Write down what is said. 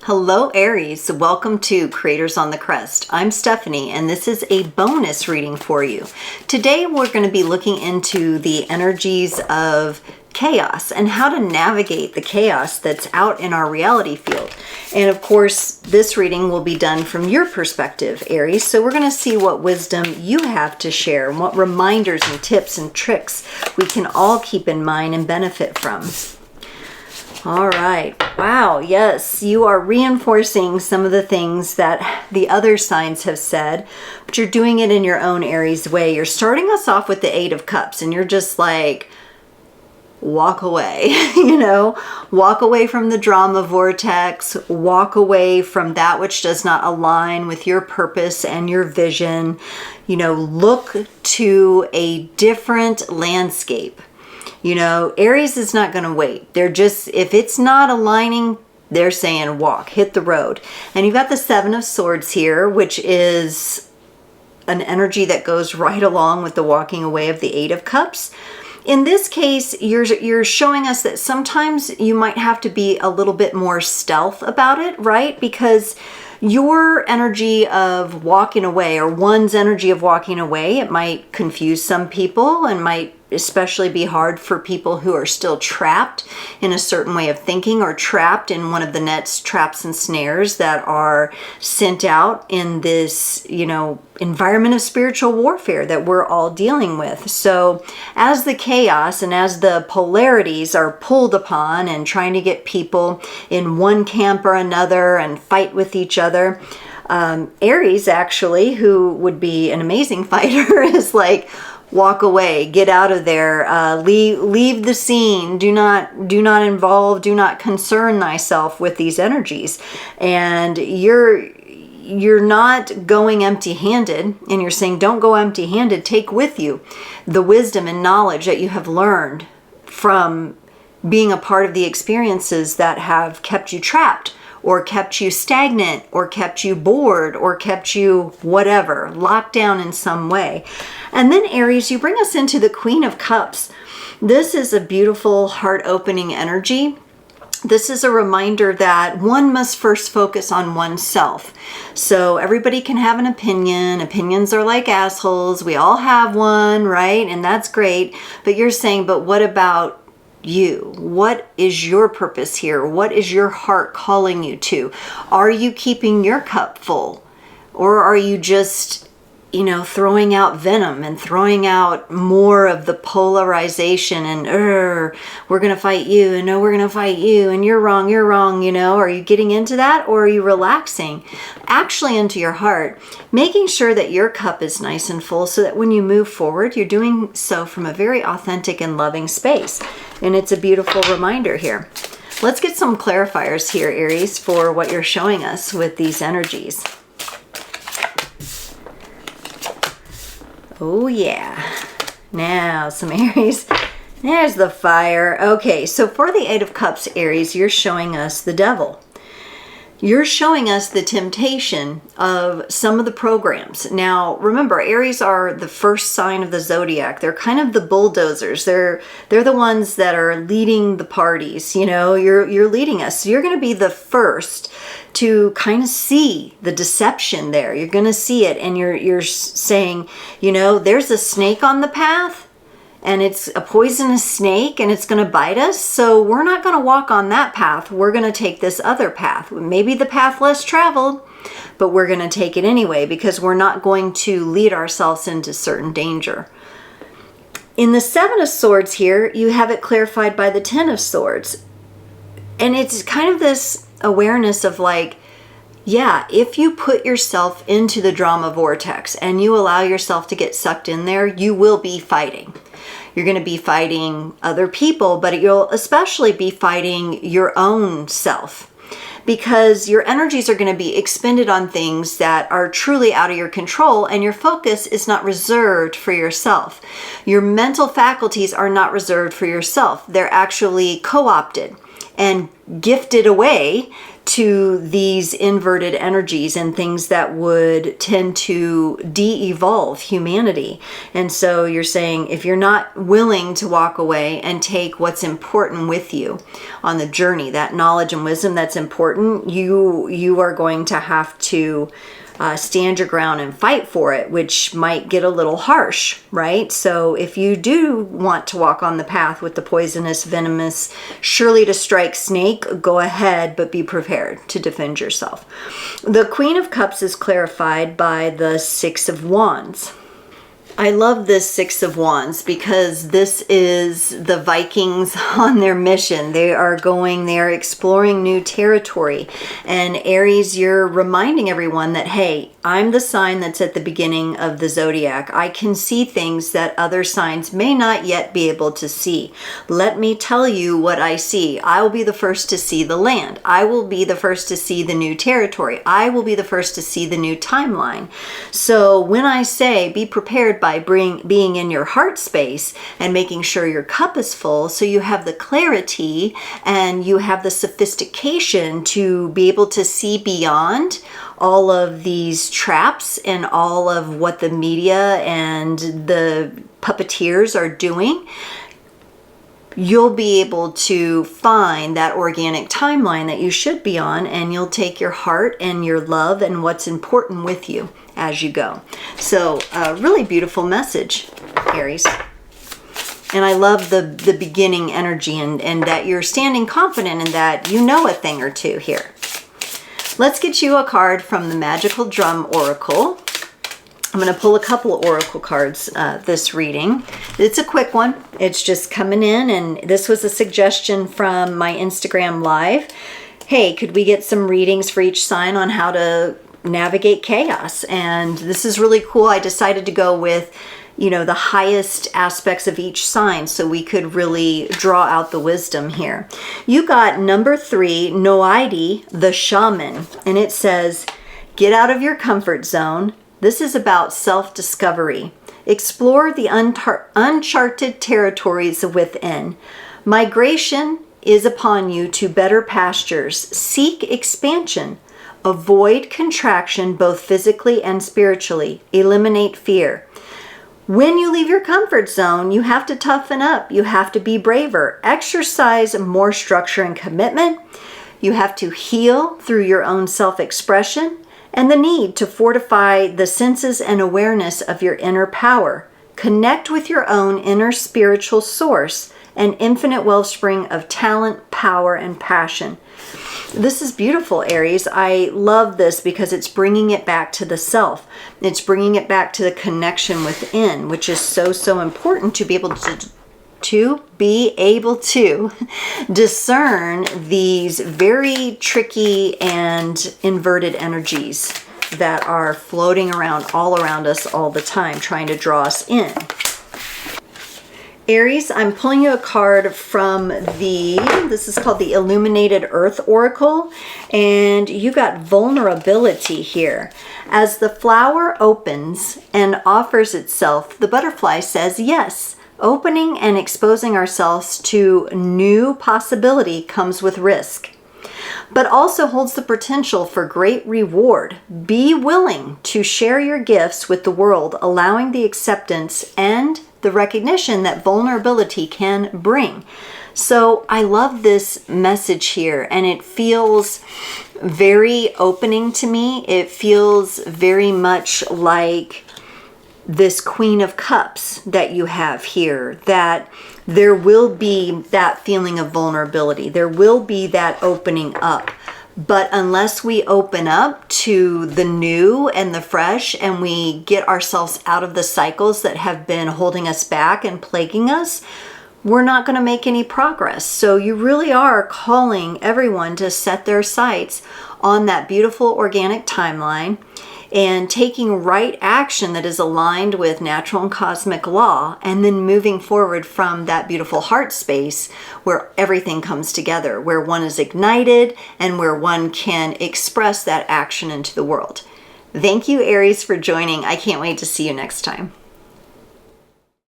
Hello Aries, welcome to Creators on the Crest. I'm Stephanie and this is a bonus reading for you. Today we're going to be looking into the energies of chaos and how to navigate the chaos that's out in our reality field. And of course, this reading will be done from your perspective, Aries. So we're going to see what wisdom you have to share and what reminders and tips and tricks we can all keep in mind and benefit from. All right. Wow. Yes, you are reinforcing some of the things that the other signs have said, but you're doing it in your own Aries way. You're starting us off with the Eight of Cups and you're just like, walk away, walk away from the drama vortex, walk away from that which does not align with your purpose and your vision. Look to a different landscape. Aries is not going to wait. If it's not aligning, they're saying walk, hit the road. And you've got the Seven of Swords here, which is an energy that goes right along with the walking away of the Eight of Cups. In this case, you're showing us that sometimes you might have to be a little bit more stealth about it, right? Because your energy of walking away, or one's energy of walking away, it might confuse some people and might especially be hard for people who are still trapped in a certain way of thinking or trapped in one of the nets, traps, and snares that are sent out in this, environment of spiritual warfare that we're all dealing with. So as the chaos and as the polarities are pulled upon and trying to get people in one camp or another and fight with each other, Aries actually, who would be an amazing fighter, is like, walk away, get out of there, leave the scene, do not involve, do not concern thyself with these energies. And you're not going empty-handed, and you're saying don't go empty-handed. Take with you the wisdom and knowledge that you have learned from being a part of the experiences that have kept you trapped, or kept you stagnant, or kept you bored, or kept you whatever, locked down in some way. And then Aries, you bring us into the Queen of Cups. This is a beautiful heart-opening energy. This is a reminder that one must first focus on oneself. So everybody can have an opinion. Opinions are like assholes. We all have one, right? And that's great. But you're saying, but what about you? What is your purpose here? What is your heart calling you to? Are you keeping your cup full? Or are you just, throwing out venom and throwing out more of the polarization and, we're going to fight you, and no, we're going to fight you, and you're wrong, Are you getting into that, or are you relaxing actually into your heart, making sure that your cup is nice and full so that when you move forward, you're doing so from a very authentic and loving space? And it's a beautiful reminder here. Let's get some clarifiers here, Aries, for what you're showing us with these energies. Oh yeah. Now some Aries. There's the fire. Okay, so for the Eight of Cups, Aries, you're showing us the devil. You're showing us the temptation of some of the programs. Now, remember, Aries are the first sign of the zodiac. They're kind of the bulldozers. They're the ones that are leading the parties. You're leading us. So you're going to be the first to kind of see the deception there. You're going to see it, and you're saying, there's a snake on the path, and it's a poisonous snake, and it's going to bite us. So we're not going to walk on that path. We're going to take this other path. Maybe the path less traveled, but we're going to take it anyway because we're not going to lead ourselves into certain danger. In the Seven of Swords here, you have it clarified by the Ten of Swords. And it's kind of this awareness of like, yeah, if you put yourself into the drama vortex and you allow yourself to get sucked in there, you will be fighting. You're going to be fighting other people, but you'll especially be fighting your own self, because your energies are going to be expended on things that are truly out of your control, and your focus is not reserved for yourself. Your mental faculties are not reserved for yourself. They're actually co-opted and gifted away to these inverted energies and things that would tend to de-evolve humanity. And so you're saying, if you're not willing to walk away and take what's important with you on the journey, that knowledge and wisdom that's important, you are going to have to stand your ground and fight for it, which might get a little harsh, right? So if you do want to walk on the path with the poisonous, venomous, surely to strike snake, go ahead, but be prepared to defend yourself. The Queen of Cups is clarified by the Six of Wands. I love this Six of Wands because this is the Vikings on their mission. They are exploring new territory. And Aries, you're reminding everyone that, hey, I'm the sign that's at the beginning of the zodiac. I can see things that other signs may not yet be able to see. Let me tell you what I see. I will be the first to see the land. I will be the first to see the new territory. I will be the first to see the new timeline. So when I say be prepared by being in your heart space and making sure your cup is full, so you have the clarity and you have the sophistication to be able to see beyond all of these traps and all of what the media and the puppeteers are doing, you'll be able to find that organic timeline that you should be on, and you'll take your heart and your love and what's important with you as you go. So a really beautiful message, Aries. And I love the beginning energy and that you're standing confident in that you know a thing or two here. Let's get you a card from the Magical Drum Oracle. I'm going to pull a couple of oracle cards this reading. It's a quick one. It's just coming in, and this was a suggestion from my Instagram live. Hey, could we get some readings for each sign on how to navigate chaos? And this is really cool. I decided to go with, you know, the highest aspects of each sign so we could really draw out the wisdom here. You got number 3, Noidi, the Shaman, and it says, get out of your comfort zone. This is about self-discovery. Explore the uncharted territories within. Migration is upon you to better pastures. Seek expansion. Avoid contraction both physically and spiritually. Eliminate fear. When you leave your comfort zone, you have to toughen up. You have to be braver. Exercise more structure and commitment. You have to heal through your own self-expression and the need to fortify the senses and awareness of your inner power. Connect with your own inner spiritual source, an infinite wellspring of talent, power, and passion. This is beautiful, Aries. I love this because it's bringing it back to the self. It's bringing it back to the connection within, which is so important to be able to discern these very tricky and inverted energies that are floating around all around us all the time, trying to draw us in. Aries, I'm pulling you a card from this is called the Illuminated Earth Oracle, and you got vulnerability here. As the flower opens and offers itself, the butterfly says yes. Opening and exposing ourselves to new possibility comes with risk, but also holds the potential for great reward. Be willing to share your gifts with the world, allowing the acceptance and the recognition that vulnerability can bring. So I love this message here, and it feels very opening to me. It feels very much like this Queen of Cups that you have here, that there will be that feeling of vulnerability. There will be that opening up. But unless we open up to the new and the fresh, and we get ourselves out of the cycles that have been holding us back and plaguing us, we're not going to make any progress. So you really are calling everyone to set their sights on that beautiful organic timeline and taking right action that is aligned with natural and cosmic law, and then moving forward from that beautiful heart space where everything comes together, where one is ignited and where one can express that action into the world. Thank you, Aries, for joining. I can't wait to see you next time.